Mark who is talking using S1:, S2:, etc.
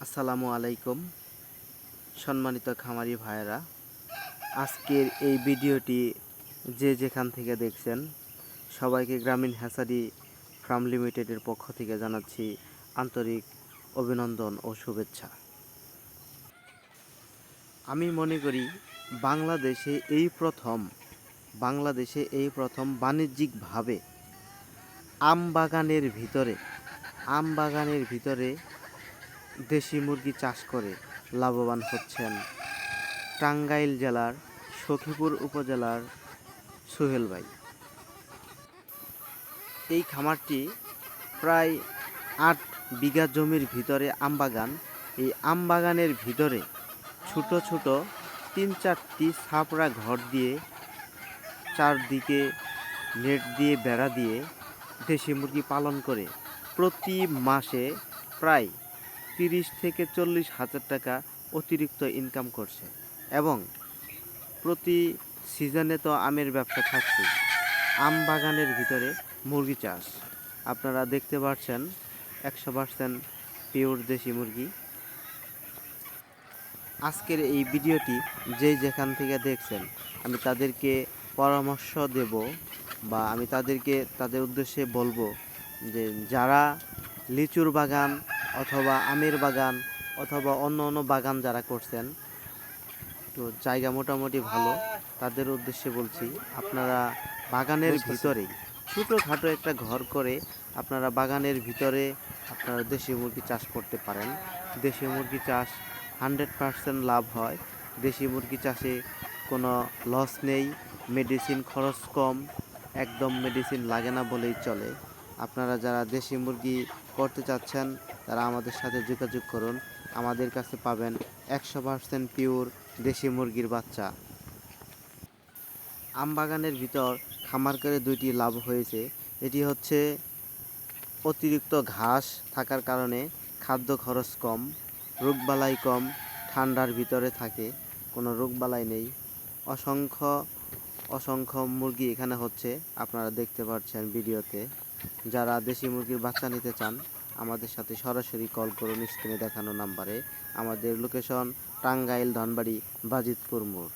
S1: আসসালামু আলাইকুম সম্মানিত খামারি ভাইয়েরা, আজকের এই ভিডিওটি যে যেখান থেকে দেখছেন সবাইকে গ্রামীণ হ্যাচারি ফার্ম লিমিটেডের পক্ষ থেকে জানাচ্ছি আন্তরিক অভিনন্দন ও শুভেচ্ছা। আমি মনে করি বাংলাদেশে এই প্রথম বাণিজ্যিকভাবে আম বাগানের ভিতরে দেশি মুরগি চাষ করে লাভবান হচ্ছেন টাঙ্গাইল জেলার সখীপুর উপজেলার সোহেল ভাই। এই খামারটি প্রায় ৮ বিঘা জমির ভিতরে আমবাগান। এই আমবাগানের ভিতরে ছোট ছোট ৩-৪টি ছাপড়া ঘর দিয়ে চারদিকে নেট দিয়ে বেড়া দিয়ে দেশি মুরগি পালন করে প্রতি মাসে প্রায় ৩০ থেকে ৪০ হাজার টাকা অতিরিক্ত ইনকাম করছে এবং প্রতি সিজনে তো আমের ব্যবসা থাকছে। আম বাগানের ভিতরে মুরগি চাষ আপনারা দেখতে পাচ্ছেন ১০০% পিওর দেশি মুরগি। আজকের এই ভিডিওটি যে যেখান থেকে দেখছেন আমি তাদেরকে পরামর্শ দেব বা আমি তাদের উদ্দেশ্যে বলবো যে যারা লিচুর বাগান অথবা আমের বাগান অথবা অন্য বাগান যারা করছেন, তো জায়গা মোটামুটি ভালো, তাদের উদ্দেশ্যে বলছি আপনারা বাগানের ভিতরেই ছোটোখাটো একটা ঘর করে আপনারা বাগানের ভিতরে আপনারা দেশি মুরগি চাষ করতে পারেন। দেশি মুরগি চাষ 100% লাভ হয়। দেশি মুরগি চাষে কোনো লস নেই, মেডিসিন খরচ কম, একদম মেডিসিন লাগে না বলেই চলে। আপনারা যারা দেশি মুরগি করতে চাচ্ছেন তারা আমাদের সাথে যোগাযোগ করুন। আমাদের কাছে পাবেন 100% পিওর দেশি মুরগির বাচ্চা। আম বাগানের ভিতর খামার করে 2টি লাভ হয়েছে। এটি হচ্ছে অতিরিক্ত ঘাস থাকার কারণে খাদ্য খরচ কম, রোগবালাই কম, ঠান্ডার ভিতরে থাকে, কোনো রোগবালাই নেই। অসংখ্য মুরগি এখানে হচ্ছে, আপনারা দেখতে পাচ্ছেন ভিডিওতে। যারা দেশি মুরগির বাচ্চা নিতে চান আমাদের সাথে সরাসরি কল করুন স্ক্রিনে দেখানো নাম্বারে। আমাদের লোকেশন টাঙ্গাইল ধনবাড়ি বাজিতপুর মোড়।